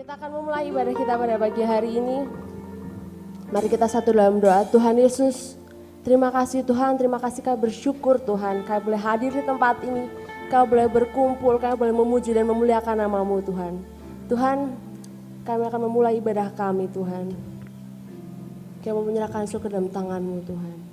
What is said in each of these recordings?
Kita akan memulai ibadah kita pada pagi hari ini. Mari kita satu dalam doa. Tuhan Yesus, terima kasih Tuhan, terima kasih kami bersyukur Tuhan. Kami boleh hadir di tempat ini, kami boleh berkumpul, kami boleh memuji dan memuliakan nama-Mu Tuhan. Tuhan, kami akan memulai ibadah kami Tuhan. Kami mau menyerahkan seluruh ke dalam tangan-Mu Tuhan.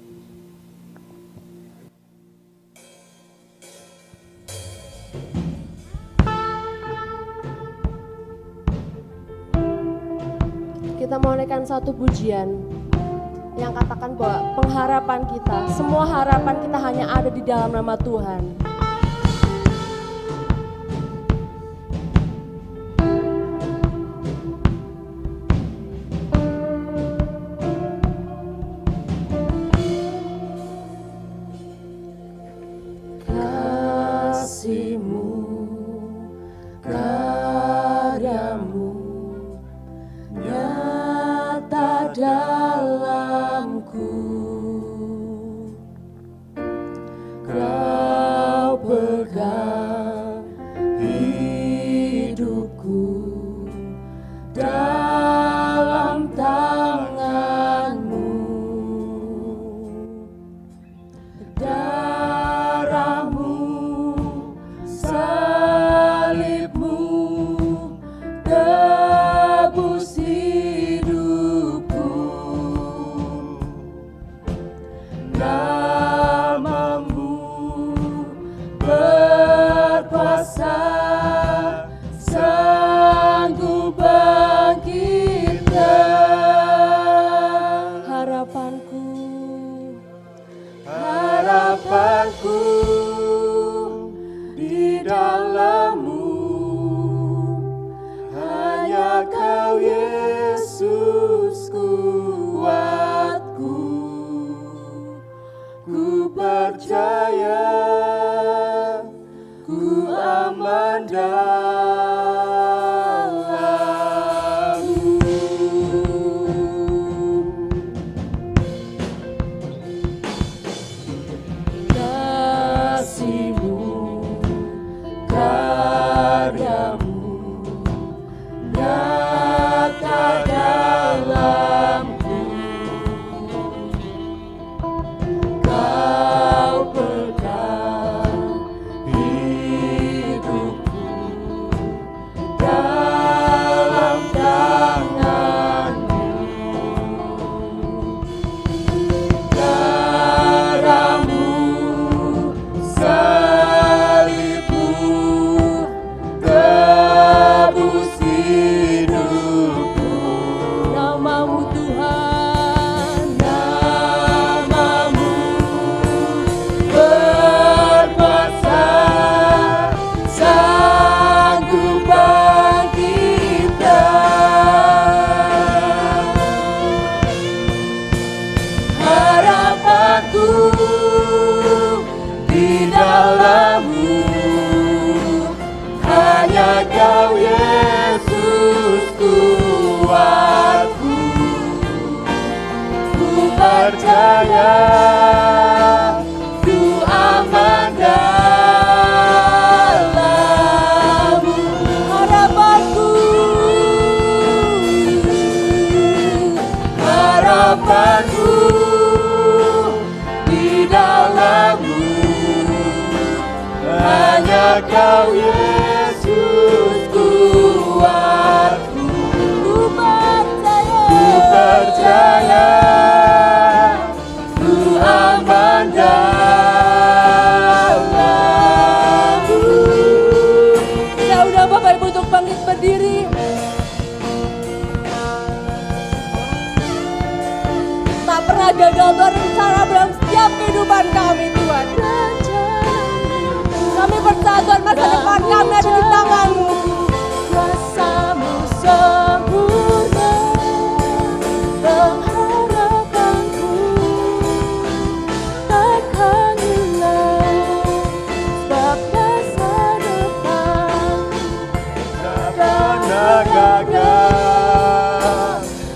Kita mau naikkan satu pujian yang katakan bahwa pengharapan kita, semua harapan kita hanya ada di dalam nama Tuhan. Kasih-Mu, karya-Mu nyata dalamku, Kau pegang hidupku dalam tangan-Mu. Darah-Mu, salib-Mu tebus hidupku. Nama-Mu berkuasa, sanggup bangkitkan. Harapanku di dalam-Mu, hanya Kau Yesus kuatku. Ku percaya, ku aman dalam-Mu. Kasih-Mu, karya-Mu nyata dalamku. Kau pegang hidupku dalam tangan-Mu. Darah-Mu, salib-Mu tebus hidupku. Nama-Mu Tuhan, nama-Mu berkuasa, sanggup bangkitkan. Harapanku di dalam-Mu, hanya Kau Yesus kuatku. Ku percaya, ku aman dalam-Mu. Harapanku di dalam-Mu, hanya Kau Yesus kuatku. Ku percaya, ku aman dalam-Mu. Kita undang Bapak Ibu untuk bangkit berdiri. Tak pernah gagal Tuhan rencana dalam setiap kehidupan kami Tuhan. Kami percaya Tuhan masa depan kami ada di tangan-Mu. Kuasa-Mu sempurna, pengharapanku takkan hilang, sebab masa depan tak pernah gagal.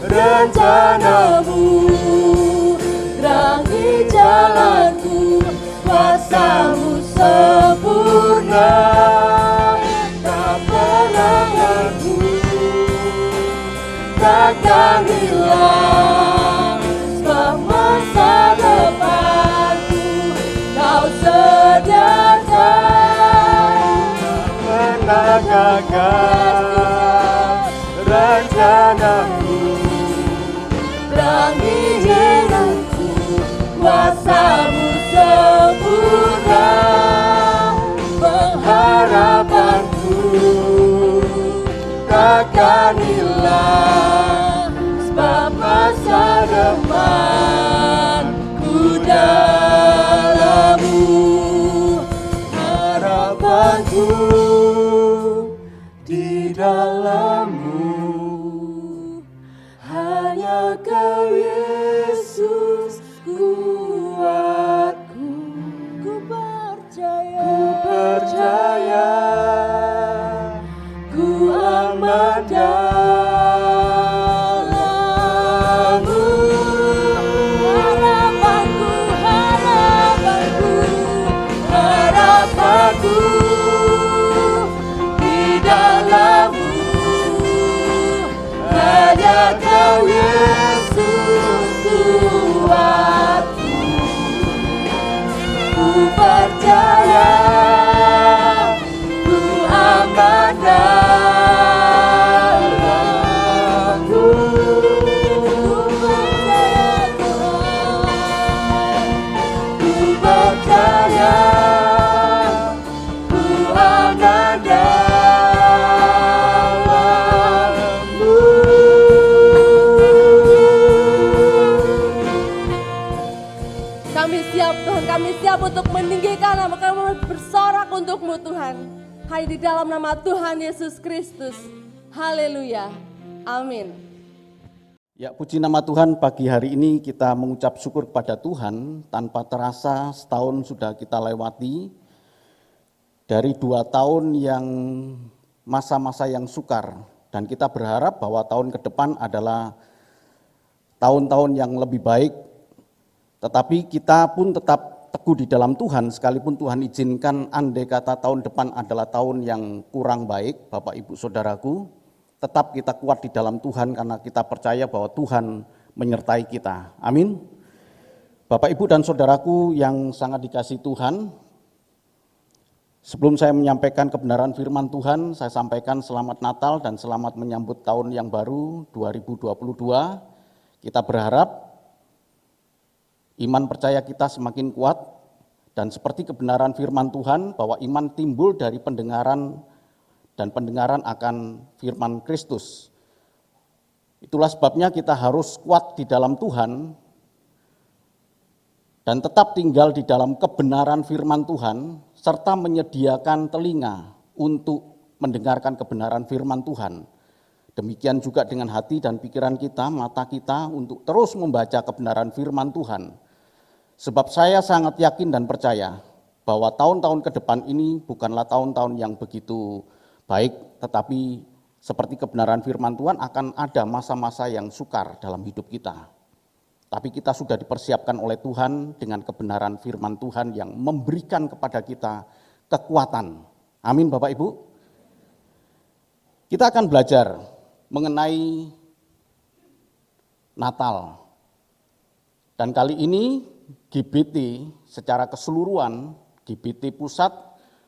Rencana-Mu terangi jalanku, kuasa-Mu sempurna, tak takkan hilang, sebab masa depanku Kau sediakan. Menegakkan rencanamu, Perangi jalanku, kuasa-Mu sempurna. Pengharapanku takkan hilang, sebab masa depanku dalam-Mu. Harapanku di dalam-Mu, hanya Kau Yesus kuatku. Ku percaya, ku aman dalam-Mu. Harapanku di dalam-Mu, hanya Kau Yesus kuatku. Ku percaya, ku aman dalam-Mu. Ku percaya, ku aman dalam-Mu. Kami siap Tuhan, kami siap untuk meninggikan nama Kami, bersorak untuk-Mu Tuhan. Hanya di dalam nama Tuhan Yesus Kristus. Haleluya. Amin. Ya, puji nama Tuhan, pagi hari ini kita mengucap syukur kepada Tuhan. Tanpa terasa setahun sudah kita lewati. Dari 2 tahun yang masa-masa yang sukar. Dan kita berharap bahwa tahun ke depan adalah tahun-tahun yang lebih baik. Tetapi kita pun tetap teguh di dalam Tuhan, sekalipun Tuhan izinkan andai kata tahun depan adalah tahun yang kurang baik, Bapak Ibu Saudaraku, tetap kita kuat di dalam Tuhan karena kita percaya bahwa Tuhan menyertai kita. Amin. Bapak Ibu dan Saudaraku yang sangat dikasihi Tuhan, sebelum saya menyampaikan kebenaran firman Tuhan, saya sampaikan selamat Natal dan selamat menyambut tahun yang baru 2022. Kita berharap iman percaya kita semakin kuat dan seperti kebenaran firman Tuhan bahwa iman timbul dari pendengaran dan pendengaran akan firman Kristus. Itulah sebabnya kita harus kuat di dalam Tuhan dan tetap tinggal di dalam kebenaran firman Tuhan serta menyediakan telinga untuk mendengarkan kebenaran firman Tuhan. Demikian juga dengan hati dan pikiran kita, mata kita untuk terus membaca kebenaran firman Tuhan. Sebab saya sangat yakin dan percaya bahwa tahun-tahun ke depan ini bukanlah tahun-tahun yang begitu baik, tetapi seperti kebenaran firman Tuhan akan ada masa-masa yang sukar dalam hidup kita. Tapi kita sudah dipersiapkan oleh Tuhan dengan kebenaran firman Tuhan yang memberikan kepada kita kekuatan. Amin Bapak Ibu. Kita akan belajar mengenai Natal. Dan kali ini GBT secara keseluruhan, GBT Pusat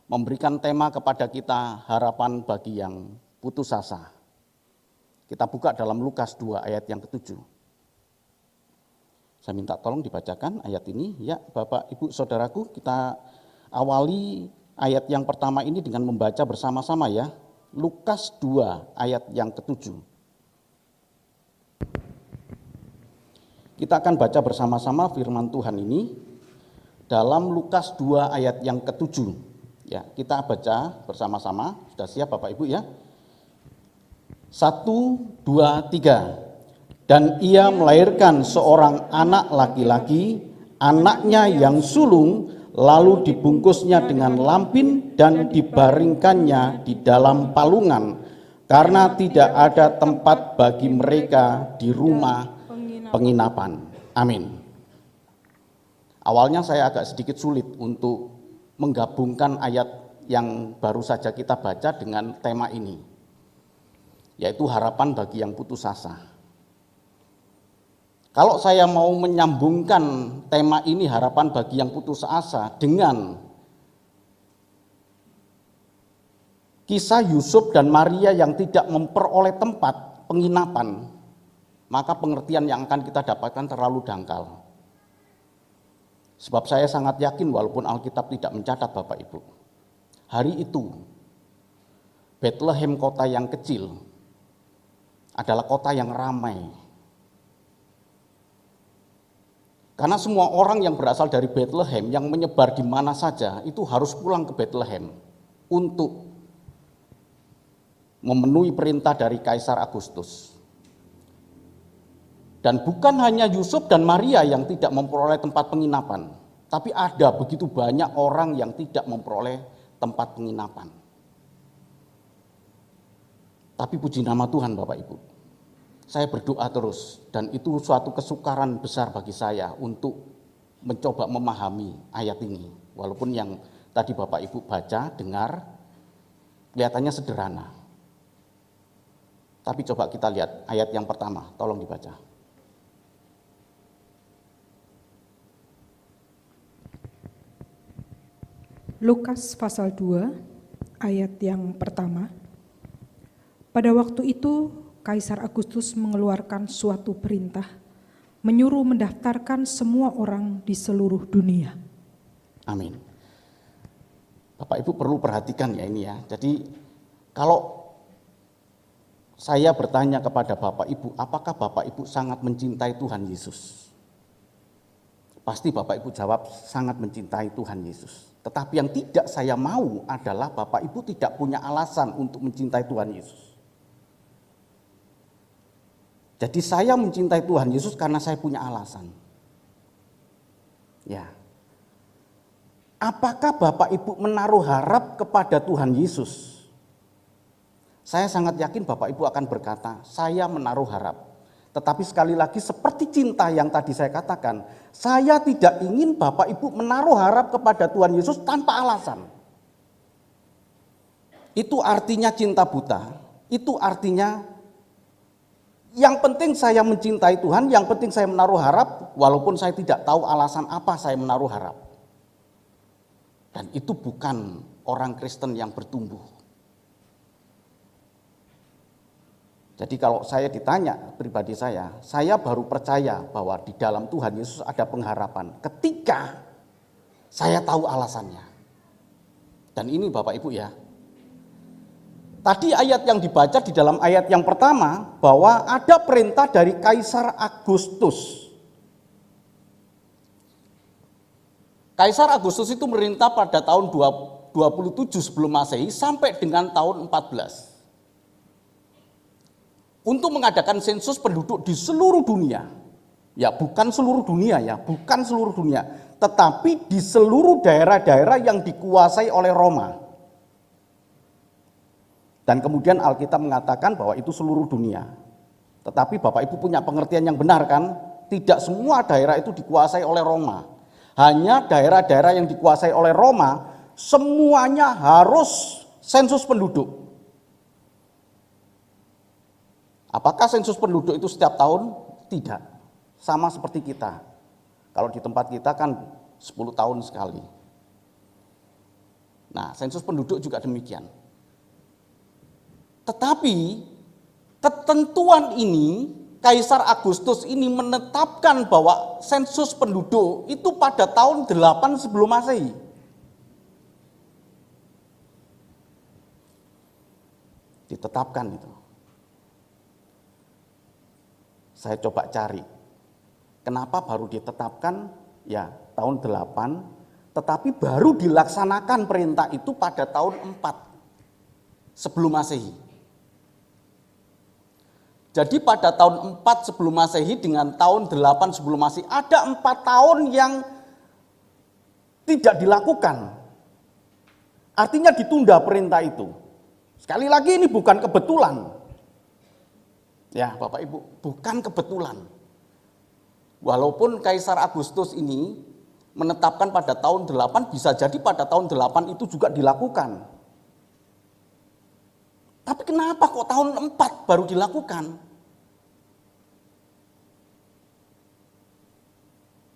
memberikan tema kepada kita harapan bagi yang putus asa. Kita buka dalam Lukas 2 ayat yang ke-7. Saya minta tolong dibacakan ayat ini. Ya Bapak Ibu Saudaraku, kita awali ayat yang pertama ini dengan membaca bersama-sama ya. Lukas 2 ayat yang ke-7. Kita akan baca bersama-sama firman Tuhan ini dalam Lukas 2 ayat yang ke-7. Ya, kita baca bersama-sama. Sudah siap Bapak Ibu ya? 1, 2, 3. Dan ia melahirkan seorang anak laki-laki, anaknya yang sulung, lalu dibungkusnya dengan lampin dan dibaringkannya di dalam palungan, karena tidak ada tempat bagi mereka di rumah penginapan. Amin. Awalnya saya agak sedikit sulit untuk menggabungkan ayat yang baru saja kita baca dengan tema ini, yaitu harapan bagi yang putus asa. Kalau saya mau menyambungkan tema ini harapan bagi yang putus asa dengan kisah Yusuf dan Maria yang tidak memperoleh tempat penginapan, maka pengertian yang akan kita dapatkan terlalu dangkal. Sebab saya sangat yakin walaupun Alkitab tidak mencatat Bapak Ibu, hari itu Bethlehem, kota yang kecil, adalah kota yang ramai. Karena semua orang yang berasal dari Bethlehem yang menyebar di mana saja itu harus pulang ke Bethlehem untuk memenuhi perintah dari Kaisar Agustus. Dan bukan hanya Yusuf dan Maria yang tidak memperoleh tempat penginapan, tapi ada begitu banyak orang yang tidak memperoleh tempat penginapan. Tapi puji nama Tuhan Bapak Ibu, saya berdoa terus, dan itu suatu kesukaran besar bagi saya untuk mencoba memahami ayat ini. Walaupun yang tadi Bapak Ibu baca, dengar, kelihatannya sederhana. Tapi coba kita lihat ayat yang pertama, tolong dibaca. Lukas pasal 2 ayat yang pertama. Pada waktu itu Kaisar Agustus mengeluarkan suatu perintah, menyuruh mendaftarkan semua orang di seluruh dunia. Amin. Bapak Ibu perlu perhatikan ya ini ya. Jadi kalau saya bertanya kepada Bapak Ibu, apakah Bapak Ibu sangat mencintai Tuhan Yesus? Pasti Bapak Ibu jawab sangat mencintai Tuhan Yesus. Tetapi yang tidak saya mau adalah Bapak Ibu tidak punya alasan untuk mencintai Tuhan Yesus. Jadi saya mencintai Tuhan Yesus karena saya punya alasan. Ya. Apakah Bapak Ibu menaruh harap kepada Tuhan Yesus? Saya sangat yakin Bapak Ibu akan berkata, saya menaruh harap. Tetapi sekali lagi seperti cinta yang tadi saya katakan, saya tidak ingin Bapak Ibu menaruh harap kepada Tuhan Yesus tanpa alasan. Itu artinya cinta buta, itu artinya yang penting saya mencintai Tuhan, yang penting saya menaruh harap, walaupun saya tidak tahu alasan apa saya menaruh harap. Dan itu bukan orang Kristen yang bertumbuh. Jadi kalau saya ditanya pribadi saya baru percaya bahwa di dalam Tuhan Yesus ada pengharapan ketika saya tahu alasannya. Dan ini Bapak Ibu ya, tadi ayat yang dibaca di dalam ayat yang pertama bahwa ada perintah dari Kaisar Agustus. Kaisar Agustus itu merintah pada tahun 27 sebelum Masehi sampai dengan tahun 14. Untuk mengadakan sensus penduduk di seluruh dunia. Ya, bukan seluruh dunia ya, bukan seluruh dunia, tetapi di seluruh daerah-daerah yang dikuasai oleh Roma. Dan kemudian Alkitab mengatakan bahwa itu seluruh dunia. Tetapi Bapak Ibu punya pengertian yang benar kan? Tidak semua daerah itu dikuasai oleh Roma. Hanya daerah-daerah yang dikuasai oleh Roma, semuanya harus sensus penduduk. Apakah sensus penduduk itu setiap tahun? Tidak. Sama seperti kita. Kalau di tempat kita kan 10 tahun sekali. Nah, sensus penduduk juga demikian. Tetapi ketentuan ini, Kaisar Agustus ini menetapkan bahwa sensus penduduk itu pada tahun 8 sebelum Masehi. Ditetapkan itu. Saya coba cari, kenapa baru ditetapkan ya tahun 8, tetapi baru dilaksanakan perintah itu pada tahun 4 sebelum Masehi. Jadi pada tahun 4 sebelum Masehi dengan tahun 8 sebelum Masehi ada 4 tahun yang tidak dilakukan. Artinya ditunda perintah itu. Sekali lagi ini bukan kebetulan. Ya Bapak Ibu, bukan kebetulan. Walaupun Kaisar Agustus ini menetapkan pada tahun 8, bisa jadi pada tahun 8 itu juga dilakukan. Tapi kenapa kok tahun 4 baru dilakukan?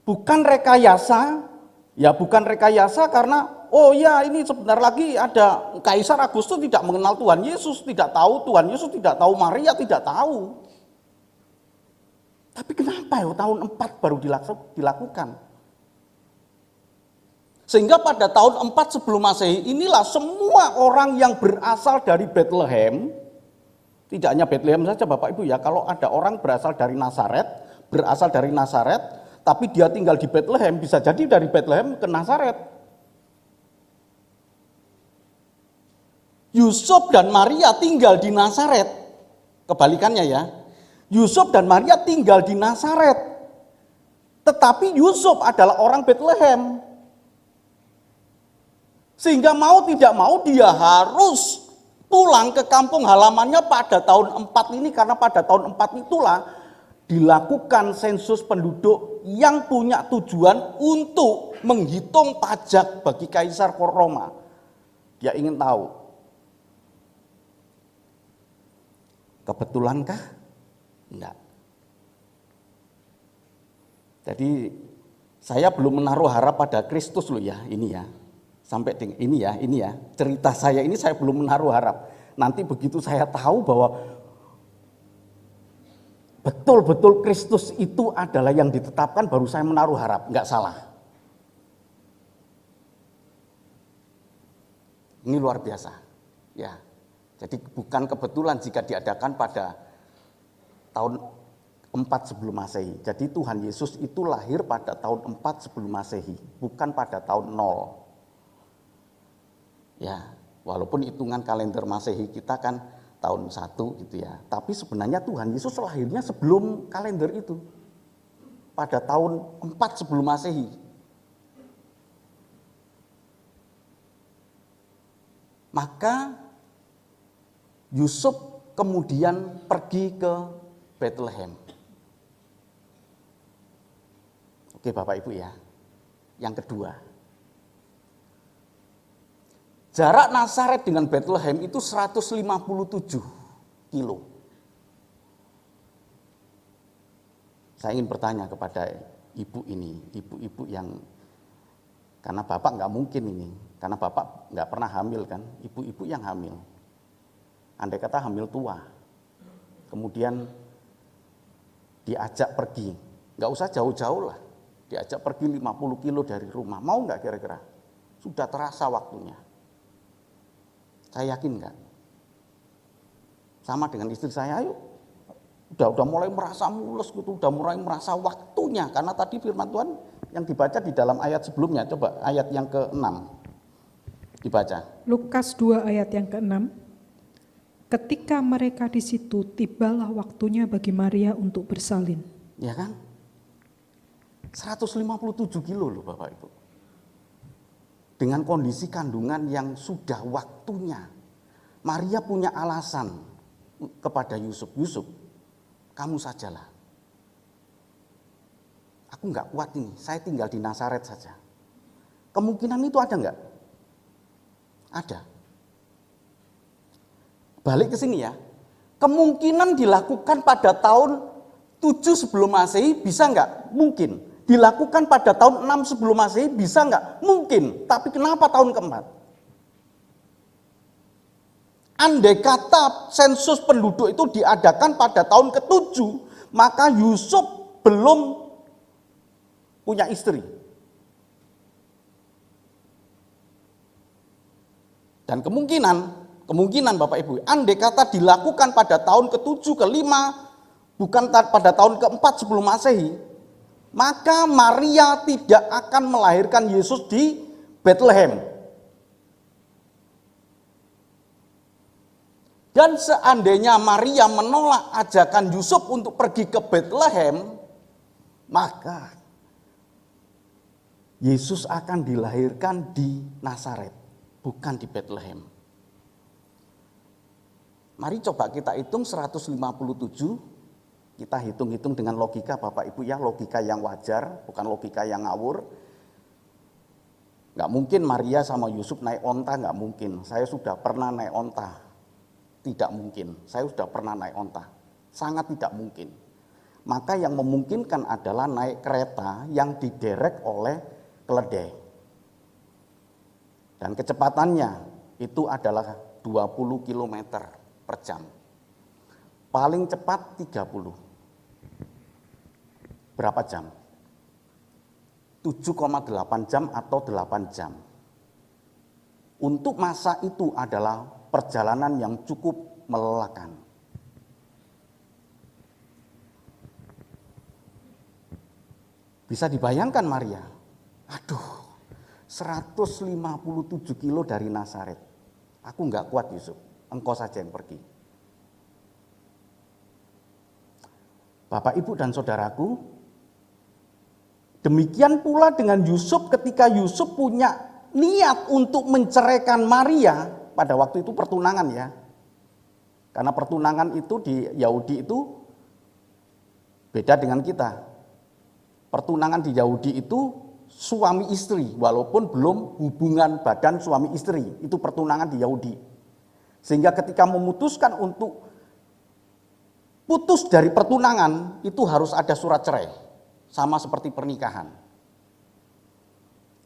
Bukan rekayasa, ya bukan rekayasa karena oh ya ini sebentar lagi ada Kaisar Agustus tidak mengenal Tuhan Yesus, tidak tahu Tuhan Yesus, tidak tahu Maria, tidak tahu. Tapi kenapa ya tahun 4 baru dilakukan? Sehingga pada tahun 4 sebelum Masehi inilah semua orang yang berasal dari Bethlehem, tidak hanya Bethlehem saja Bapak Ibu ya, kalau ada orang berasal dari Nazaret, tapi dia tinggal di Bethlehem, bisa jadi dari Bethlehem ke Nazaret. Yusuf dan Maria tinggal di Nazaret, kebalikannya ya. Yusuf dan Maria tinggal di Nazaret, tetapi Yusuf adalah orang Bethlehem. Sehingga mau tidak mau dia harus pulang ke kampung halamannya pada tahun 4 ini, karena pada tahun 4 itulah dilakukan sensus penduduk yang punya tujuan untuk menghitung pajak bagi Kaisar Roma. Dia ingin tahu, kebetulankah? Enggak. Jadi saya belum menaruh harap pada Kristus loh ya, ini ya. Sampai ini ya, cerita saya ini saya belum menaruh harap. Nanti begitu saya tahu bahwa betul-betul Kristus itu adalah yang ditetapkan, baru saya menaruh harap, enggak salah. Ini luar biasa. Ya. Jadi bukan kebetulan jika diadakan pada tahun 4 sebelum Masehi. Jadi Tuhan Yesus itu lahir pada tahun 4 sebelum Masehi, bukan pada tahun 0. Ya, walaupun hitungan kalender Masehi kita kan tahun 1 gitu ya. Tapi sebenarnya Tuhan Yesus lahirnya sebelum kalender itu. Pada tahun 4 sebelum Masehi. Maka Yusuf kemudian pergi ke Bethlehem. Oke Bapak Ibu ya. Yang kedua, jarak Nazaret dengan Bethlehem itu 157 kilo. Saya ingin bertanya kepada ibu ini, ibu-ibu yang, karena Bapak nggak mungkin ini, karena Bapak nggak pernah hamil kan, ibu-ibu yang hamil. Andai kata hamil tua, kemudian diajak pergi, nggak usah jauh-jauh lah, diajak pergi 50 kilo dari rumah, mau nggak kira-kira? Sudah terasa waktunya. Saya yakin enggak? Sama dengan istri saya, ayo. Udah mulai merasa mulus gitu, udah mulai merasa waktunya. Karena tadi firman Tuhan yang dibaca di dalam ayat sebelumnya, coba ayat yang ke-6 dibaca. Lukas 2 ayat yang ke-6. Ketika mereka di situ, tibalah waktunya bagi Maria untuk bersalin. Ya kan? 157 kilo loh Bapak Ibu. Dengan kondisi kandungan yang sudah waktunya. Maria punya alasan kepada Yusuf. Yusuf, kamu sajalah. Aku enggak kuat ini, saya tinggal di Nazaret saja. Kemungkinan itu ada enggak? Ada. Balik ke sini ya. Kemungkinan dilakukan pada tahun 7 sebelum Masehi bisa enggak? Mungkin. Dilakukan pada tahun 6 sebelum Masehi bisa enggak? Mungkin. Tapi kenapa tahun keempat? Andai kata sensus penduduk itu diadakan pada tahun ke-7, maka Yusuf belum punya istri. Dan kemungkinan Bapak Ibu, andai kata dilakukan pada tahun ke-7, ke-5, bukan pada tahun ke-4 sebelum Masehi, maka Maria tidak akan melahirkan Yesus di Bethlehem. Dan seandainya Maria menolak ajakan Yusuf untuk pergi ke Bethlehem, maka Yesus akan dilahirkan di Nazaret, bukan di Bethlehem. Mari coba kita hitung 157. Kita hitung-hitung dengan logika Bapak Ibu ya, logika yang wajar, bukan logika yang ngawur. Nggak mungkin Maria sama Yusuf naik onta, nggak mungkin. Saya sudah pernah naik onta, tidak mungkin. Saya sudah pernah naik onta, sangat tidak mungkin. maka yang memungkinkan adalah naik kereta yang diderek oleh keledai. Dan kecepatannya itu adalah 20 km per jam. Paling cepat 30. Berapa jam? 7,8 jam atau 8 jam. Untuk masa itu adalah perjalanan yang cukup melelahkan. Bisa dibayangkan Maria, aduh 157 kilo dari Nazaret. Aku enggak kuat Yusuf, engkau saja yang pergi. Bapak, Ibu, dan saudaraku, demikian pula dengan Yusuf ketika Yusuf punya niat untuk menceraikan Maria pada waktu itu pertunangan ya. Karena pertunangan itu di Yahudi itu beda dengan kita. Pertunangan di Yahudi itu suami istri walaupun belum hubungan badan suami istri. Itu pertunangan di Yahudi. Sehingga ketika memutuskan untuk putus dari pertunangan itu harus ada surat cerai. Sama seperti pernikahan.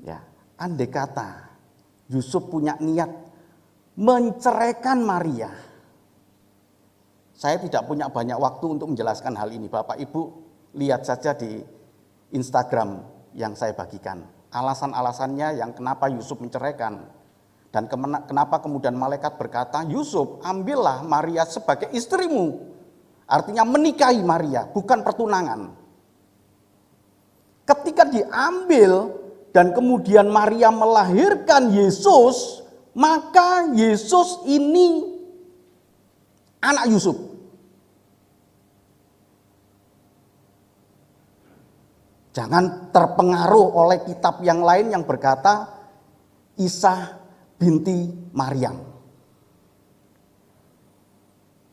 Ya, andai kata Yusuf punya niat menceraikan Maria. Saya tidak punya banyak waktu untuk menjelaskan hal ini. Bapak Ibu lihat saja di Instagram yang saya bagikan. Alasan-alasannya yang kenapa Yusuf menceraikan. Dan kenapa kemudian malaikat berkata, Yusuf ambillah Maria sebagai istrimu. Artinya menikahi Maria, bukan pertunangan. Ketika diambil dan kemudian Maria melahirkan Yesus, maka Yesus ini anak Yusuf. Jangan terpengaruh oleh kitab yang lain yang berkata Isa binti Maryam.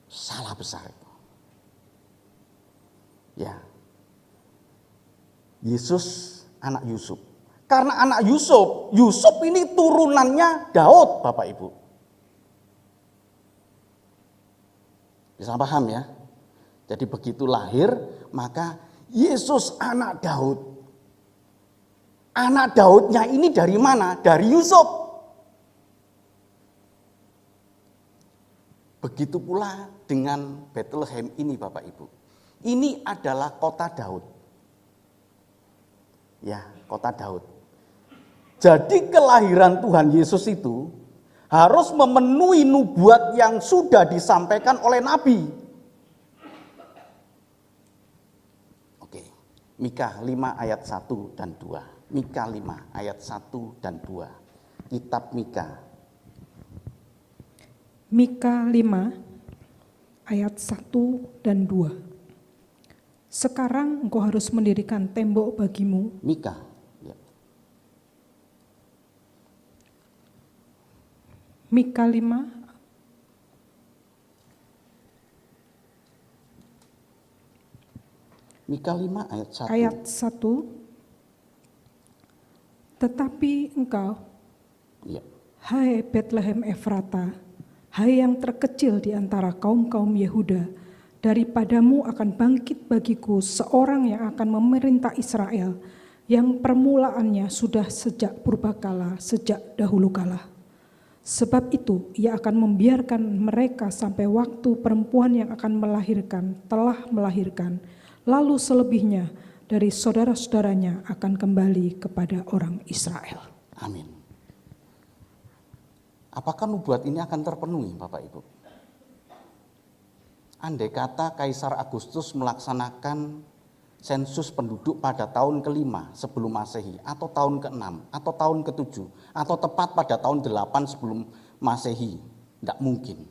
Salah besar itu. Ya. Yesus anak Yusuf. Karena anak Yusuf, Yusuf ini turunannya Daud, Bapak Ibu. Bisa paham ya? Jadi begitu lahir, maka Yesus anak Daud. Anak Daudnya ini dari mana? Dari Yusuf. Begitu pula dengan Bethlehem ini Bapak Ibu. Ini adalah kota Daud. Ya, kota Daud. Jadi kelahiran Tuhan Yesus itu harus memenuhi nubuat yang sudah disampaikan oleh Nabi. Oke, Mika 5 ayat 1 dan 2. Mika 5 ayat 1 dan 2. Kitab Mika. Mika 5 ayat 1 dan 2. Sekarang engkau harus mendirikan tembok bagimu. Mika. Ya. Mika 5 Mika 5 ayat 1. ayat 1. Tetapi engkau, Ya. hai Bethlehem Efrata, hai yang terkecil di antara kaum-kaum Yehuda, daripadamu akan bangkit bagiku seorang yang akan memerintah Israel, yang permulaannya sudah sejak purbakala, sejak dahulu kala. Sebab itu ia akan membiarkan mereka sampai waktu perempuan yang akan melahirkan telah melahirkan, lalu selebihnya dari saudara-saudaranya akan kembali kepada orang Israel. Amin. Apakah nubuat ini akan terpenuhi Bapak Ibu? Andai kata Kaisar Agustus melaksanakan sensus penduduk pada tahun ke-5 sebelum Masehi, atau tahun ke-6, atau tahun ke-7, atau tepat pada tahun 8 sebelum Masehi, tidak mungkin.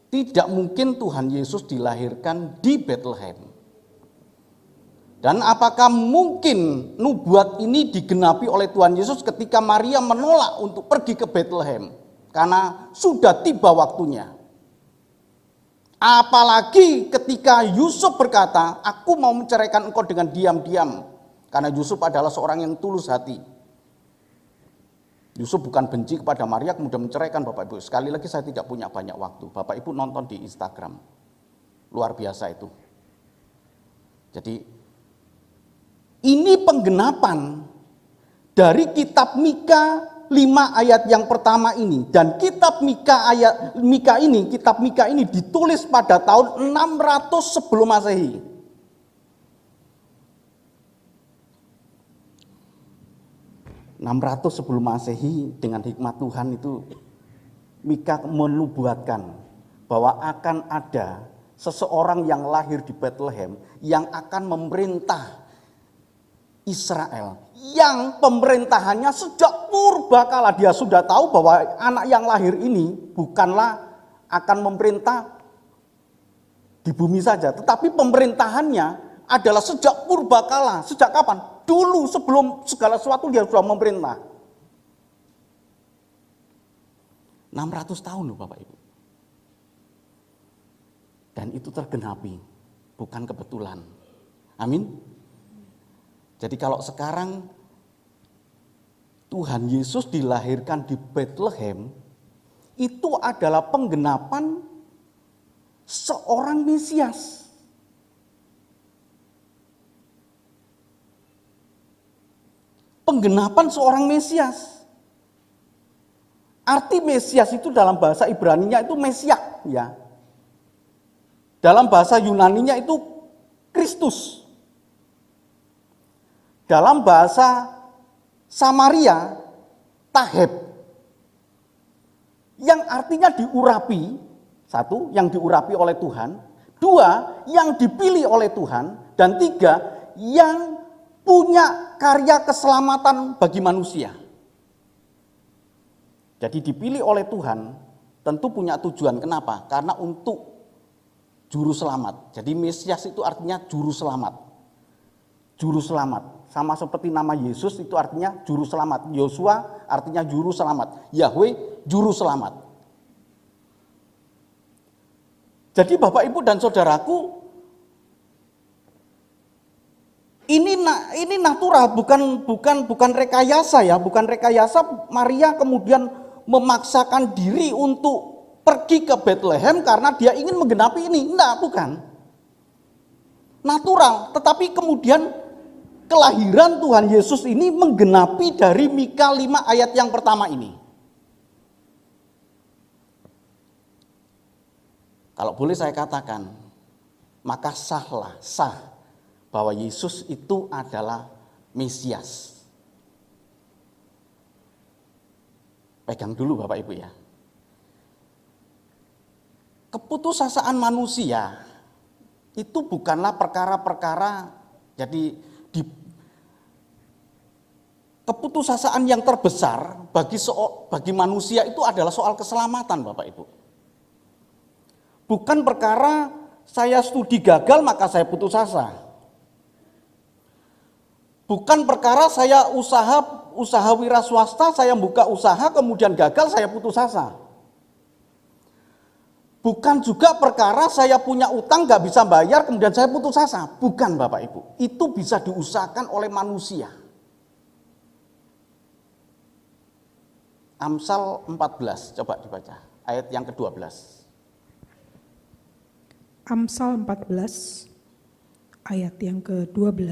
Tidak mungkin Tuhan Yesus dilahirkan di Bethlehem. Dan apakah mungkin nubuat ini digenapi oleh Tuhan Yesus ketika Maria menolak untuk pergi ke Bethlehem? Karena sudah tiba waktunya. Apalagi ketika Yusuf berkata, aku mau menceraikan engkau dengan diam-diam. Karena Yusuf adalah seorang yang tulus hati. Yusuf bukan benci kepada Maria kemudian menceraikan Bapak Ibu. Sekali lagi saya tidak punya banyak waktu. Bapak Ibu nonton di Instagram. Luar biasa itu. Jadi ini penggenapan dari kitab Mika 5 ayat yang pertama ini, dan kitab Mika ini ditulis pada tahun 600 sebelum Masehi. Sebelum Masehi, dengan hikmat Tuhan itu Mika menubuatkan bahwa akan ada seseorang yang lahir di Bethlehem yang akan memerintah Israel, yang pemerintahannya sejak purbakala dia sudah tahu bahwa anak yang lahir ini bukanlah akan memerintah di bumi saja, tetapi pemerintahannya adalah sejak purbakala. Sejak kapan? Dulu sebelum segala sesuatu dia sudah memerintah. 600 tahun loh Bapak Ibu. Dan itu tergenapi, bukan kebetulan. Amin. Jadi kalau sekarang Tuhan Yesus dilahirkan di Bethlehem, itu adalah penggenapan seorang Mesias. Penggenapan seorang Mesias. Arti Mesias itu dalam bahasa Ibraninya itu Mesiak, ya. Dalam bahasa Yunaninya itu Kristus. Dalam bahasa Samaria, Taheb. Yang artinya diurapi, satu, yang diurapi oleh Tuhan, dua, yang dipilih oleh Tuhan, dan tiga, yang punya karya keselamatan bagi manusia. Jadi dipilih oleh Tuhan, tentu punya tujuan. Kenapa? Karena untuk juru selamat. Jadi Mesias itu artinya juru selamat. Juru selamat. Sama seperti nama Yesus itu artinya juru selamat. Yosua artinya juru selamat. Yahweh juru selamat. Jadi Bapak Ibu dan Saudaraku, ini natural, bukan rekayasa ya, bukan rekayasa Maria kemudian memaksakan diri untuk pergi ke Bethlehem karena dia ingin menggenapi ini. Enggak, bukan. Natural, tetapi kemudian kelahiran Tuhan Yesus ini menggenapi dari Mika 5 ayat yang pertama ini. Kalau boleh saya katakan, maka sah bahwa Yesus itu adalah Mesias. Pegang dulu Bapak Ibu ya. Keputusasaan manusia itu bukanlah perkara-perkara, jadi keputusasaan yang terbesar bagi manusia itu adalah soal keselamatan Bapak Ibu. Bukan perkara saya studi gagal maka saya putus asa. Bukan perkara saya usaha wira swasta, saya buka usaha kemudian gagal saya putus asa. Bukan juga perkara saya punya utang gak bisa bayar kemudian saya putus asa. Bukan Bapak Ibu, itu bisa diusahakan oleh manusia. Amsal 14, coba dibaca ayat yang ke-12. Amsal 14 ayat yang ke-12.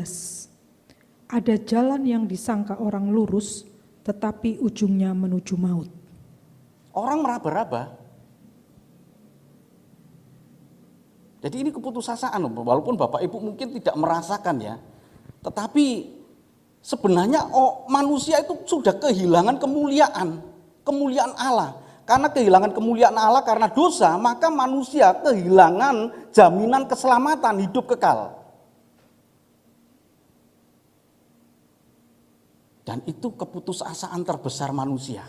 Ada jalan yang disangka orang lurus, tetapi ujungnya menuju maut. Orang meraba-raba. Jadi ini keputusasaan, walaupun Bapak Ibu mungkin tidak merasakan ya. Tetapi sebenarnya manusia itu sudah kehilangan kemuliaan Allah. Karena kehilangan kemuliaan Allah karena dosa, maka manusia kehilangan jaminan keselamatan hidup kekal. Dan itu keputusasaan terbesar manusia.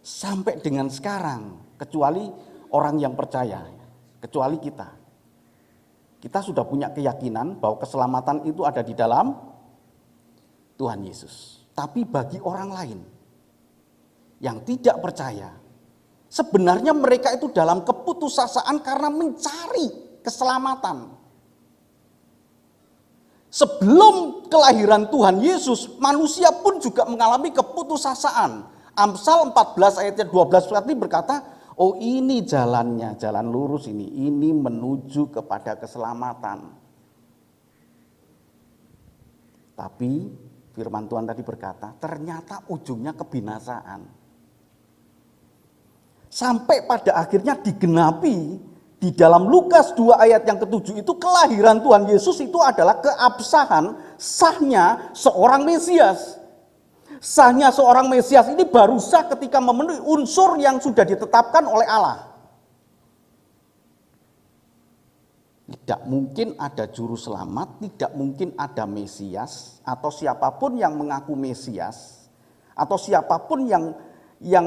Sampai dengan sekarang, kecuali orang yang percaya, kecuali kita. Kita sudah punya keyakinan bahwa keselamatan itu ada di dalam Tuhan Yesus. Tapi bagi orang lain yang tidak percaya, sebenarnya mereka itu dalam keputusasaan karena mencari keselamatan. Sebelum kelahiran Tuhan Yesus, manusia pun juga mengalami keputusasaan. Amsal 14 ayat 12 berkata, Oh ini jalannya, jalan lurus ini menuju kepada keselamatan. Tapi firman Tuhan tadi berkata, ternyata ujungnya kebinasaan. Sampai pada akhirnya digenapi di dalam Lukas 2 ayat yang ke-7 itu kelahiran Tuhan Yesus itu adalah keabsahan sahnya seorang Mesias. Sahnya seorang Mesias ini baru sah ketika memenuhi unsur yang sudah ditetapkan oleh Allah. Tidak mungkin ada juru selamat, tidak mungkin ada Mesias, atau siapapun yang mengaku Mesias, atau siapapun yang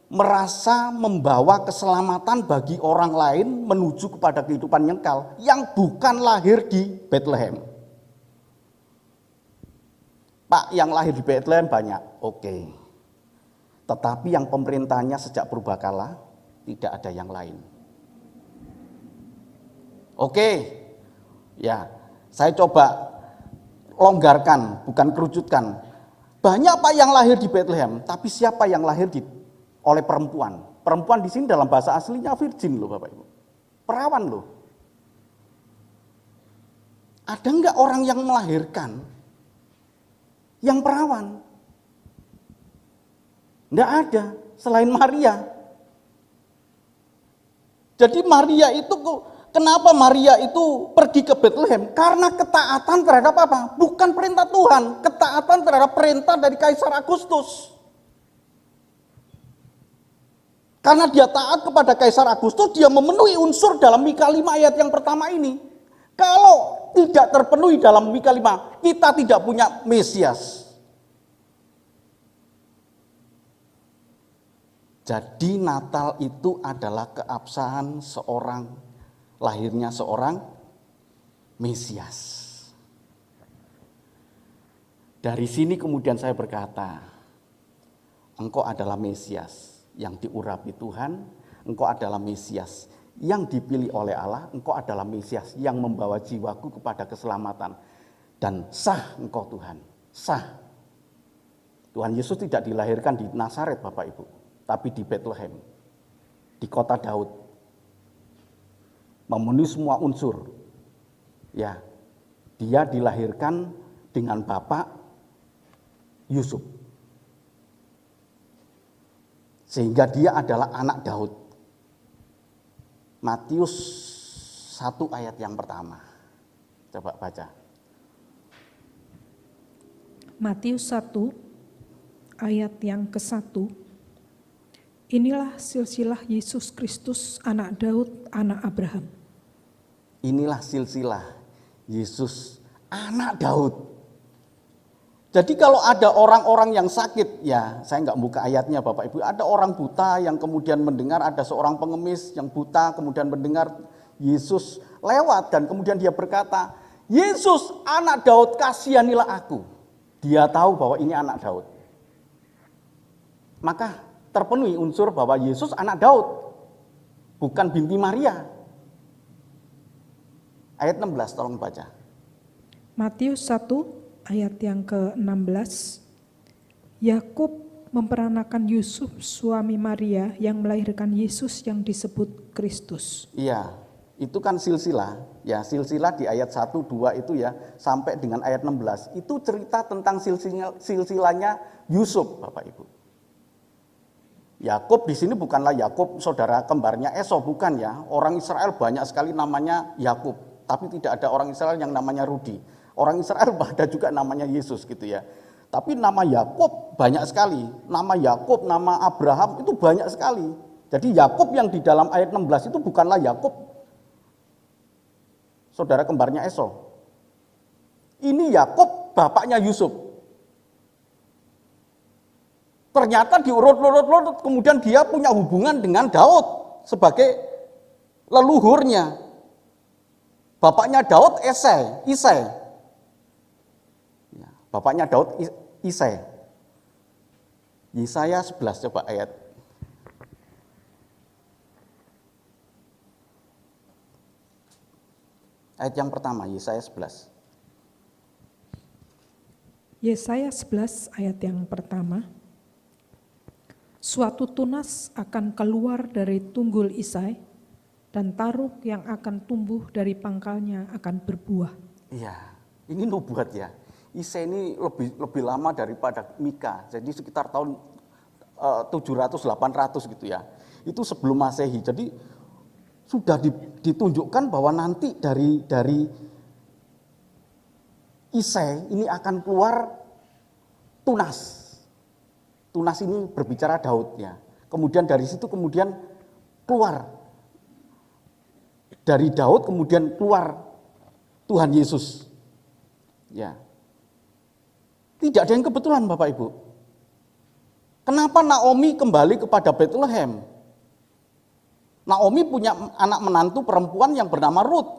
merasa membawa keselamatan bagi orang lain menuju kepada kehidupan yang kekal, yang bukan lahir di Bethlehem. Pak, yang lahir di Bethlehem banyak, oke. Tetapi yang pemerintahnya sejak purbakala tidak ada yang lain. Oke, ya saya coba longgarkan, bukan kerucutkan. Banyak Pak yang lahir di Bethlehem, tapi siapa yang lahir oleh perempuan? Perempuan di sini dalam bahasa aslinya virgin loh Bapak Ibu. Perawan loh. Ada enggak orang yang melahirkan yang perawan? Enggak ada, selain Maria. Jadi Maria itu, kenapa Maria itu pergi ke Bethlehem? Karena ketaatan terhadap apa? Bukan perintah Tuhan, ketaatan terhadap perintah dari Kaisar Agustus. Karena dia taat kepada Kaisar Agustus, dia memenuhi unsur dalam Mika 5 ayat yang pertama ini. Kalau tidak terpenuhi dalam Mika 5, kita tidak punya Mesias. Jadi Natal itu adalah keabsahan lahirnya seorang Mesias. Dari sini kemudian saya berkata, engkau adalah Mesias yang diurapi Tuhan, engkau adalah Mesias yang dipilih oleh Allah, engkau adalah Mesias yang membawa jiwaku kepada keselamatan. Dan sah engkau Tuhan, sah. Tuhan Yesus tidak dilahirkan di Nazaret Bapak Ibu, tapi di Bethlehem, di kota Daud. Memenuhi semua unsur. Ya, dia dilahirkan dengan bapak Yusuf. Sehingga dia adalah anak Daud. Matius 1 ayat yang pertama. Coba baca. Matius 1 ayat yang ke-1. Inilah silsilah Yesus Kristus anak Daud, anak Abraham. Inilah silsilah Yesus anak Daud. Jadi kalau ada orang-orang yang sakit, ya saya nggak buka ayatnya Bapak Ibu, ada orang buta yang kemudian mendengar, ada seorang pengemis yang buta kemudian mendengar Yesus lewat dan kemudian dia berkata, Yesus anak Daud kasihanilah aku. Dia tahu bahwa ini anak Daud. Maka terpenuhi unsur bahwa Yesus anak Daud, bukan binti Maria. Ayat 16 tolong baca. Matius 1 ayat yang ke-16. Yakub memperanakan Yusuf suami Maria yang melahirkan Yesus yang disebut Kristus. Iya, itu kan silsilah. Ya, silsilah di ayat 1, 2 itu ya sampai dengan ayat 16. Itu cerita tentang silsilahnya Yusuf, Bapak Ibu. Yakub di sini bukanlah Yakub saudara kembarnya Esau, bukan ya. Orang Israel banyak sekali namanya Yakub, tapi tidak ada orang Israel yang namanya Rudi. Orang Israel ada juga namanya Yesus gitu ya. Tapi nama Yakub banyak sekali. Nama Yakub, nama Abraham itu banyak sekali. Jadi Yakub yang di dalam ayat 16 itu bukanlah Yakub saudara kembarnya Esau. Ini Yakub bapaknya Yusuf. Ternyata diurut-urut kemudian dia punya hubungan dengan Daud sebagai leluhurnya. Bapaknya Daud Isai. Bapaknya Daud Isai. Yesaya 11 coba ayat. Ayat yang pertama Yesaya 11. Yesaya 11 ayat yang pertama. Suatu tunas akan keluar dari tunggul Isai, dan taruk yang akan tumbuh dari pangkalnya akan berbuah. Iya, ini nubuat ya. Isai ini lebih lama daripada Mika. Jadi sekitar tahun 700-800 gitu ya. Itu sebelum Masehi. Jadi sudah ditunjukkan bahwa nanti dari Isai ini akan keluar tunas. Tunas ini berbicara Daud ya. Kemudian dari situ kemudian keluar dari Daud kemudian keluar Tuhan Yesus. Ya. Tidak ada yang kebetulan Bapak Ibu. Kenapa Naomi kembali kepada Bethlehem? Naomi punya anak menantu perempuan yang bernama Ruth.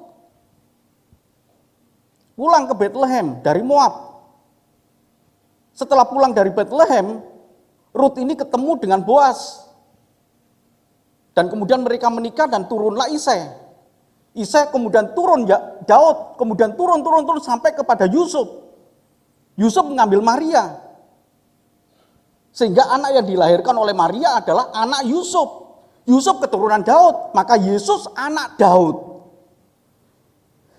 Pulang ke Bethlehem dari Moab. Setelah pulang dari Bethlehem, Ruth ini ketemu dengan Boas. Dan kemudian mereka menikah dan turunlah Isai. Isai kemudian turun Daud, kemudian turun sampai kepada Yusuf. Yusuf mengambil Maria. Sehingga anak yang dilahirkan oleh Maria adalah anak Yusuf. Yusuf keturunan Daud, maka Yesus anak Daud.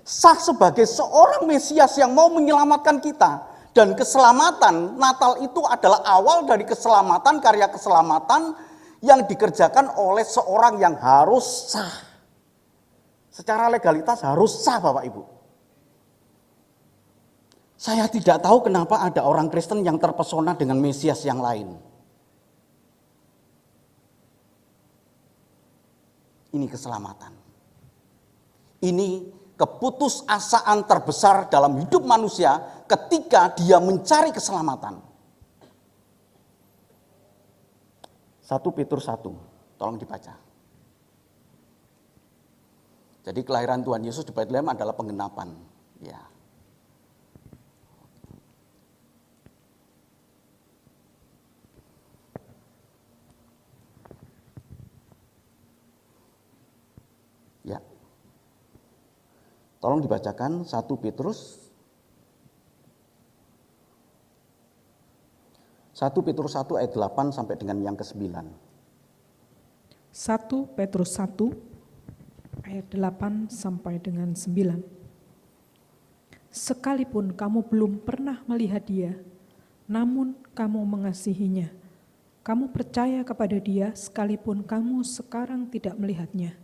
Sah sebagai seorang Mesias yang mau menyelamatkan kita. Dan keselamatan Natal itu adalah awal dari keselamatan, karya keselamatan yang dikerjakan oleh seorang yang harus sah. Secara legalitas harus sah Bapak Ibu. Saya tidak tahu kenapa ada orang Kristen yang terpesona dengan Mesias yang lain. Ini keselamatan. Ini keputusasaan terbesar dalam hidup manusia ketika dia mencari keselamatan. 1 Petrus 1, tolong dibaca. Jadi kelahiran Tuhan Yesus di Bethlehem adalah penggenapan. Ya. Ya. Tolong dibacakan 1 Petrus 1 ayat 8 sampai dengan yang ke-9. 1 Petrus 1 ayat 8 sampai dengan 9. Sekalipun kamu belum pernah melihat dia, namun kamu mengasihinya. Kamu percaya kepada dia sekalipun kamu sekarang tidak melihatnya.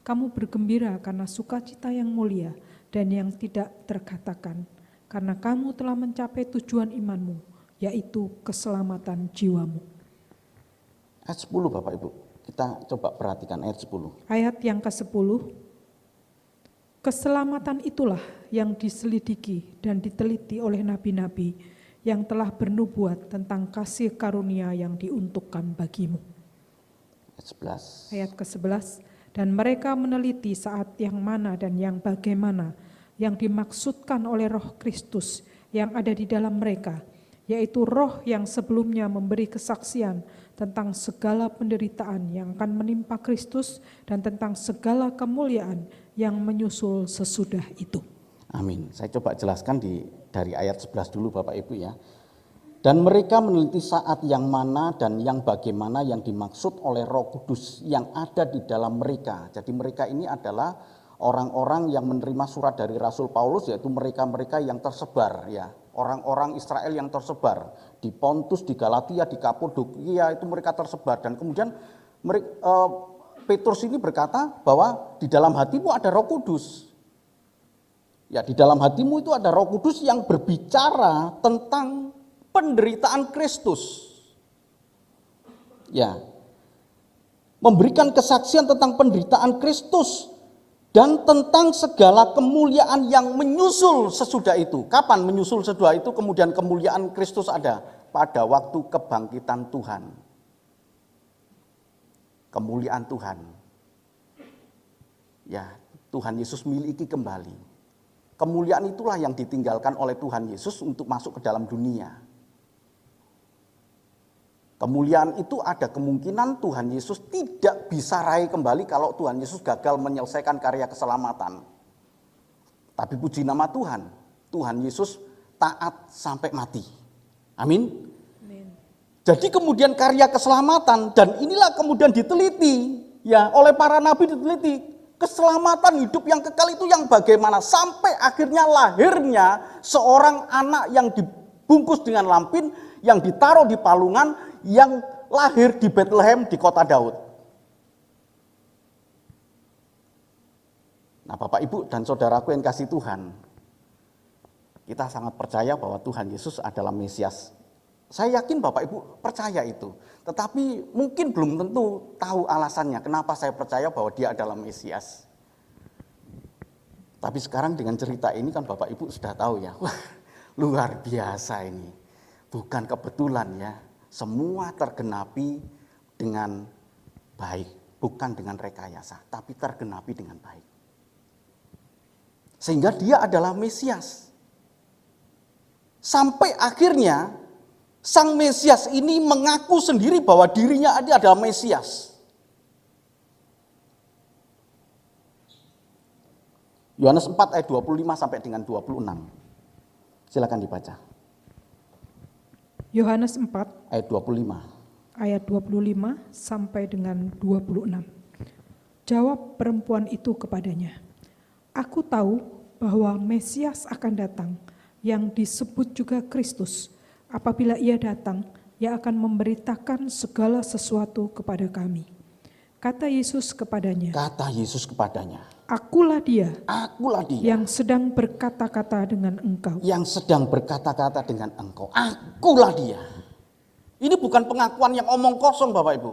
Kamu bergembira karena sukacita yang mulia dan yang tidak terkatakan, karena kamu telah mencapai tujuan imanmu, yaitu keselamatan jiwamu. Ayat 10 Bapak Ibu, kita coba perhatikan ayat 10. Ayat yang ke-10, keselamatan itulah yang diselidiki dan diteliti oleh nabi-nabi yang telah bernubuat tentang kasih karunia yang diuntukkan bagimu. Ayat 11. Ayat ke-11, dan mereka meneliti saat yang mana dan yang bagaimana yang dimaksudkan oleh Roh Kristus yang ada di dalam mereka, yaitu Roh yang sebelumnya memberi kesaksian tentang segala penderitaan yang akan menimpa Kristus dan tentang segala kemuliaan yang menyusul sesudah itu. Amin. Saya coba jelaskan dari ayat 11 dulu Bapak Ibu ya. Dan mereka meneliti saat yang mana dan yang bagaimana yang dimaksud oleh Roh Kudus yang ada di dalam mereka. Jadi mereka ini adalah orang-orang yang menerima surat dari Rasul Paulus, yaitu mereka-mereka yang tersebar ya. Orang-orang Israel yang tersebar di Pontus, di Galatia, di Kapadokia, itu mereka tersebar. Dan kemudian Petrus ini berkata bahwa di dalam hatimu ada Roh Kudus. Ya, di dalam hatimu itu ada Roh Kudus yang berbicara tentang penderitaan Kristus. Ya. Memberikan kesaksian tentang penderitaan Kristus dan tentang segala kemuliaan yang menyusul sesudah itu. Kapan menyusul sesudah itu? Kemudian kemuliaan Kristus ada pada waktu kebangkitan Tuhan. Kemuliaan Tuhan. Ya, Tuhan Yesus miliki kembali. Kemuliaan itulah yang ditinggalkan oleh Tuhan Yesus untuk masuk ke dalam dunia. Kemuliaan itu ada kemungkinan Tuhan Yesus tidak bisa raih kembali kalau Tuhan Yesus gagal menyelesaikan karya keselamatan. Tapi puji nama Tuhan, Tuhan Yesus taat sampai mati. Amin. Amin. Jadi kemudian karya keselamatan, dan inilah kemudian diteliti ya oleh para nabi, diteliti keselamatan hidup yang kekal itu yang bagaimana, sampai akhirnya lahirnya seorang anak yang dibungkus dengan lampin, yang ditaruh di palungan, yang lahir di Bethlehem di kota Daud. Nah, Bapak Ibu dan saudaraku yang kasih Tuhan, kita sangat percaya bahwa Tuhan Yesus adalah Mesias. Saya yakin Bapak Ibu percaya itu. Tetapi mungkin belum tentu tahu alasannya kenapa saya percaya bahwa dia adalah Mesias. Tapi sekarang dengan cerita ini kan Bapak Ibu sudah tahu ya. Wah, luar biasa ini. Bukan kebetulan ya. Semua tergenapi dengan baik. Bukan dengan rekayasa, tapi tergenapi dengan baik. Sehingga dia adalah Mesias. Sampai akhirnya Sang Mesias ini mengaku sendiri bahwa dirinya adalah Mesias. Yohanes 4 ayat 25 sampai dengan 26. Silakan dibaca. Yohanes 4 Ayat 25. ayat 25 sampai dengan 26. Jawab perempuan itu kepadanya, "Aku tahu bahwa Mesias akan datang, yang disebut juga Kristus. Apabila ia datang, ia akan memberitakan segala sesuatu kepada kami." Kata Yesus kepadanya, "Akulah dia Akulah dia yang sedang berkata-kata dengan engkau." yang sedang berkata-kata dengan engkau. Akulah dia. Ini bukan pengakuan yang omong kosong Bapak Ibu.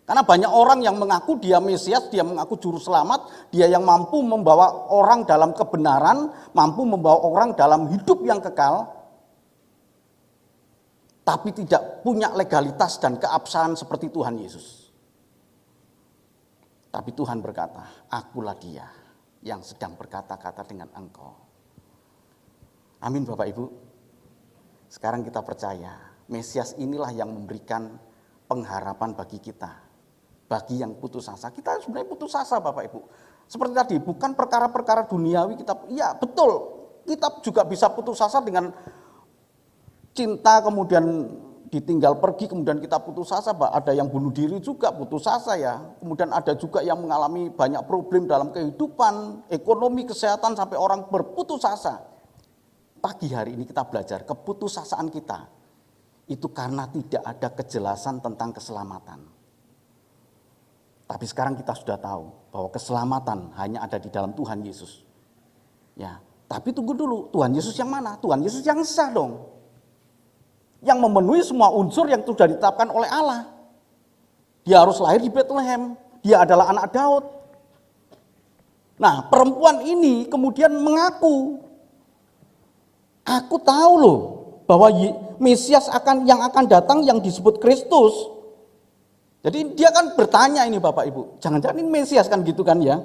Karena banyak orang yang mengaku dia Mesias, dia mengaku juru selamat, dia yang mampu membawa orang dalam kebenaran, mampu membawa orang dalam hidup yang kekal, tapi tidak punya legalitas dan keabsahan seperti Tuhan Yesus. Tapi Tuhan berkata, akulah dia yang sedang berkata-kata dengan engkau. Amin Bapak Ibu. Sekarang kita percaya, Mesias inilah yang memberikan pengharapan bagi kita. Bagi yang putus asa, kita sebenarnya putus asa Bapak Ibu. Seperti tadi, bukan perkara-perkara duniawi kita, ya betul, kita juga bisa putus asa dengan cinta, kemudian ditinggal pergi, kemudian kita putus asa. Ada yang bunuh diri juga putus asa ya. Kemudian ada juga yang mengalami banyak problem dalam kehidupan, ekonomi, kesehatan, sampai orang berputus asa. Pagi hari ini kita belajar, keputusasaan kita itu karena tidak ada kejelasan tentang keselamatan. Tapi sekarang kita sudah tahu bahwa keselamatan hanya ada di dalam Tuhan Yesus. Ya, tapi tunggu dulu, Tuhan Yesus yang mana? Tuhan Yesus yang sah dong. Yang memenuhi semua unsur yang sudah ditetapkan oleh Allah. Dia harus lahir di Bethlehem, dia adalah anak Daud. Nah, perempuan ini kemudian mengaku, aku tahu loh bahwa Mesias yang akan datang yang disebut Kristus. Jadi dia kan bertanya ini Bapak Ibu, jangan-jangan ini Mesias kan gitu kan ya.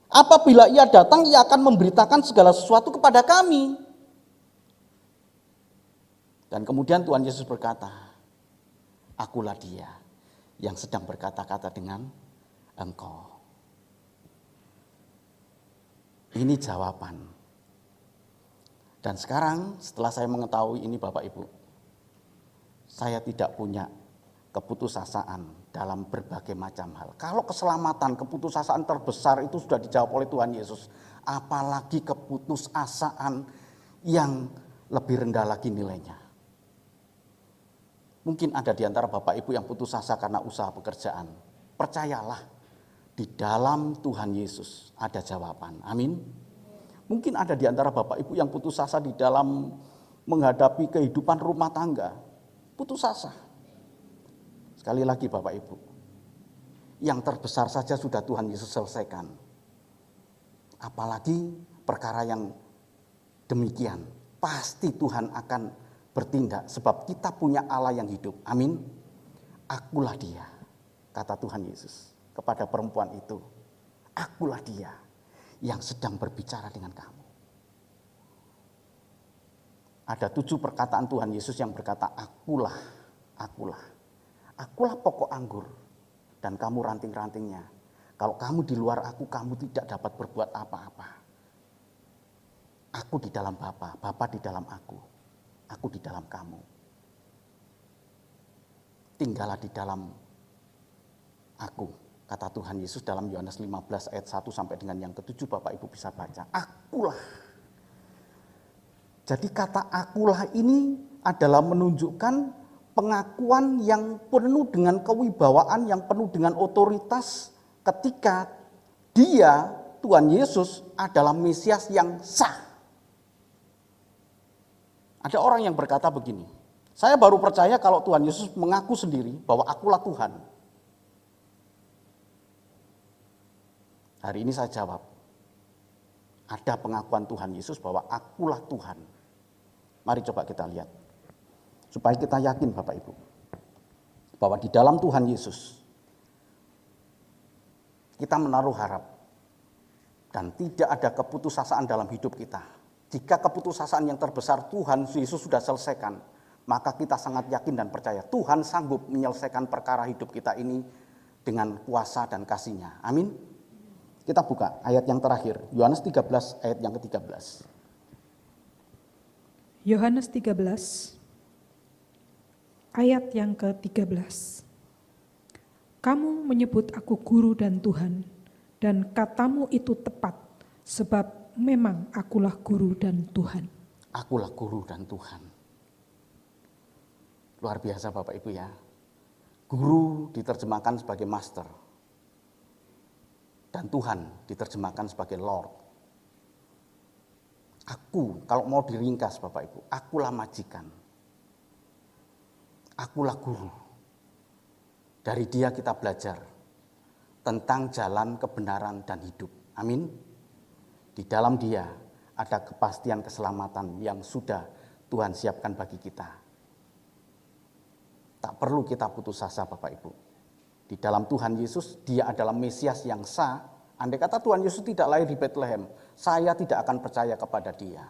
Apabila ia datang, ia akan memberitakan segala sesuatu kepada kami. Dan kemudian Tuhan Yesus berkata, akulah dia yang sedang berkata-kata dengan engkau. Ini jawaban. Dan sekarang setelah saya mengetahui ini Bapak Ibu, saya tidak punya keputusasaan dalam berbagai macam hal. Kalau keselamatan, keputusasaan terbesar itu sudah dijawab oleh Tuhan Yesus, apalagi keputusasaan yang lebih rendah lagi nilainya. Mungkin ada di antara Bapak Ibu yang putus asa karena usaha pekerjaan. Percayalah, di dalam Tuhan Yesus ada jawaban. Amin. Mungkin ada di antara Bapak Ibu yang putus asa di dalam menghadapi kehidupan rumah tangga. Putus asa. Sekali lagi Bapak Ibu, yang terbesar saja sudah Tuhan Yesus selesaikan. Apalagi perkara yang demikian, pasti Tuhan akan bertindak sebab kita punya Allah yang hidup. Amin. Akulah dia, kata Tuhan Yesus kepada perempuan itu. Akulah dia yang sedang berbicara dengan kamu. Ada 7 perkataan Tuhan Yesus yang berkata, akulah, akulah. Akulah pokok anggur dan kamu ranting-rantingnya. Kalau kamu di luar aku, kamu tidak dapat berbuat apa-apa. Aku di dalam Bapa, Bapa di dalam aku di dalam kamu. tinggallah di dalam aku, kata Tuhan Yesus dalam Yohanes 15 ayat 1 sampai dengan yang ke-7, Bapak Ibu bisa baca. Akulah. Jadi kata akulah ini adalah menunjukkan pengakuan yang penuh dengan kewibawaan, yang penuh dengan otoritas ketika dia, Tuhan Yesus, adalah Mesias yang sah. Ada orang yang berkata begini, saya baru percaya kalau Tuhan Yesus mengaku sendiri bahwa akulah Tuhan. Hari ini saya jawab, ada pengakuan Tuhan Yesus bahwa akulah Tuhan. Mari coba kita lihat, supaya kita yakin Bapak Ibu, bahwa di dalam Tuhan Yesus, kita menaruh harap, dan tidak ada keputusasaan dalam hidup kita. Jika keputusasaan yang terbesar Tuhan Yesus sudah selesaikan, maka kita sangat yakin dan percaya Tuhan sanggup menyelesaikan perkara hidup kita ini dengan kuasa dan kasih-Nya. Amin. Kita buka ayat yang terakhir, Yohanes 13 ayat yang ke-13. Yohanes 13 ayat yang ke-13. Kamu menyebut aku guru dan Tuhan, dan katamu itu tepat, sebab memang akulah guru dan Tuhan. Akulah guru dan Tuhan. Luar biasa Bapak Ibu ya. Guru diterjemahkan sebagai master. Dan Tuhan diterjemahkan sebagai Lord. Aku, kalau mau diringkas Bapak Ibu, akulah majikan. Akulah guru. Dari Dia kita belajar tentang jalan kebenaran dan hidup. Amin. Di dalam Dia ada kepastian keselamatan yang sudah Tuhan siapkan bagi kita. Tak perlu kita putus asa Bapak Ibu. Di dalam Tuhan Yesus, Dia adalah Mesias yang sah. Andai kata Tuhan Yesus tidak lahir di Bethlehem, saya tidak akan percaya kepada Dia.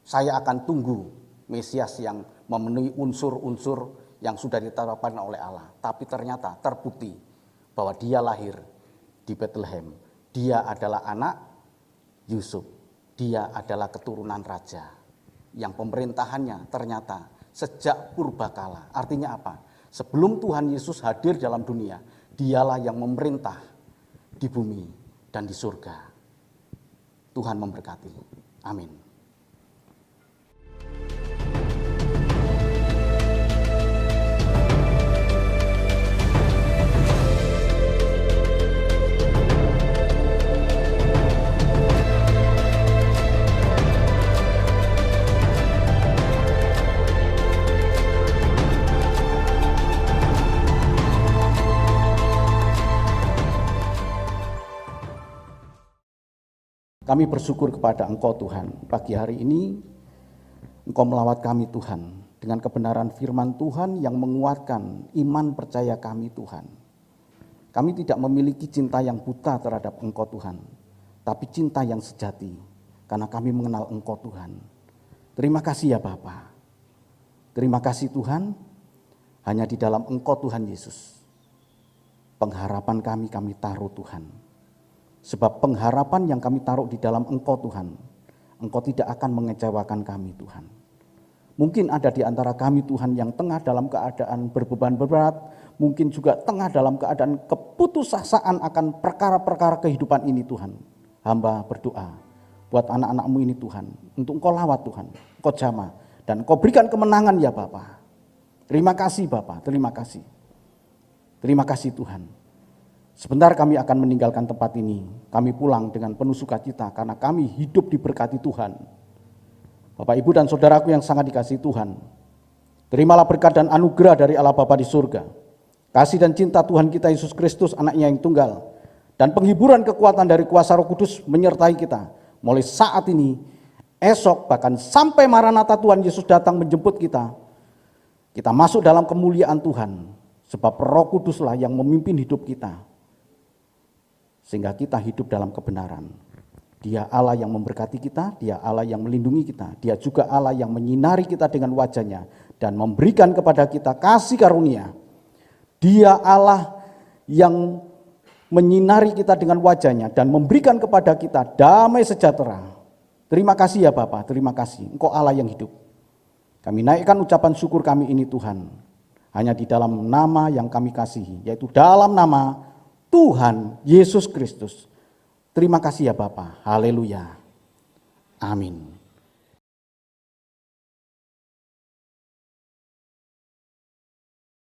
Saya akan tunggu Mesias yang memenuhi unsur-unsur yang sudah ditetapkan oleh Allah. Tapi ternyata terbukti bahwa Dia lahir di Bethlehem. Dia adalah anak Yusuf. Dia adalah keturunan raja yang pemerintahannya ternyata sejak purbakala. Artinya apa? Sebelum Tuhan Yesus hadir dalam dunia, Dialah yang memerintah di bumi dan di surga. Tuhan memberkati. Amin. Kami bersyukur kepada Engkau Tuhan, pagi hari ini Engkau melawat kami Tuhan, dengan kebenaran firman Tuhan yang menguatkan iman percaya kami Tuhan. Kami tidak memiliki cinta yang buta terhadap Engkau Tuhan, tapi cinta yang sejati, karena kami mengenal Engkau Tuhan. Terima kasih ya Bapa. Terima kasih Tuhan, hanya di dalam Engkau Tuhan Yesus. Pengharapan kami taruh Tuhan. Sebab pengharapan yang kami taruh di dalam Engkau Tuhan, Engkau tidak akan mengecewakan kami Tuhan. Mungkin ada di antara kami Tuhan yang tengah dalam keadaan berbeban berat, mungkin juga tengah dalam keadaan keputusasaan akan perkara-perkara kehidupan ini Tuhan. Hamba berdoa buat anak-anak-Mu ini Tuhan, untuk Engkau lawat Tuhan, Engkau jamah, dan Engkau berikan kemenangan ya Bapa. Terima kasih Bapa, terima kasih. Terima kasih Tuhan. Sebentar kami akan meninggalkan tempat ini. Kami pulang dengan penuh sukacita karena kami hidup diberkati Tuhan. Bapak, Ibu, dan saudaraku yang sangat dikasihi Tuhan, terimalah berkat dan anugerah dari Allah Bapa di surga. Kasih dan cinta Tuhan kita Yesus Kristus, Anaknya yang tunggal, dan penghiburan kekuatan dari kuasa Roh Kudus menyertai kita mulai saat ini, esok, bahkan sampai Maranatha Tuhan Yesus datang menjemput kita. Kita masuk dalam kemuliaan Tuhan, sebab Roh Kuduslah yang memimpin hidup kita. Sehingga kita hidup dalam kebenaran. Dia Allah yang memberkati kita, Dia Allah yang melindungi kita, Dia juga Allah yang menyinari kita dengan wajah-Nya dan memberikan kepada kita kasih karunia. Dia Allah yang menyinari kita dengan wajah-Nya dan memberikan kepada kita damai sejahtera. Terima kasih ya Bapa, terima kasih. Engkau Allah yang hidup. Kami naikkan ucapan syukur kami ini Tuhan. hanya di dalam nama yang kami kasihi, yaitu dalam nama Tuhan Yesus Kristus. Terima kasih ya Bapa. Haleluya. Amin.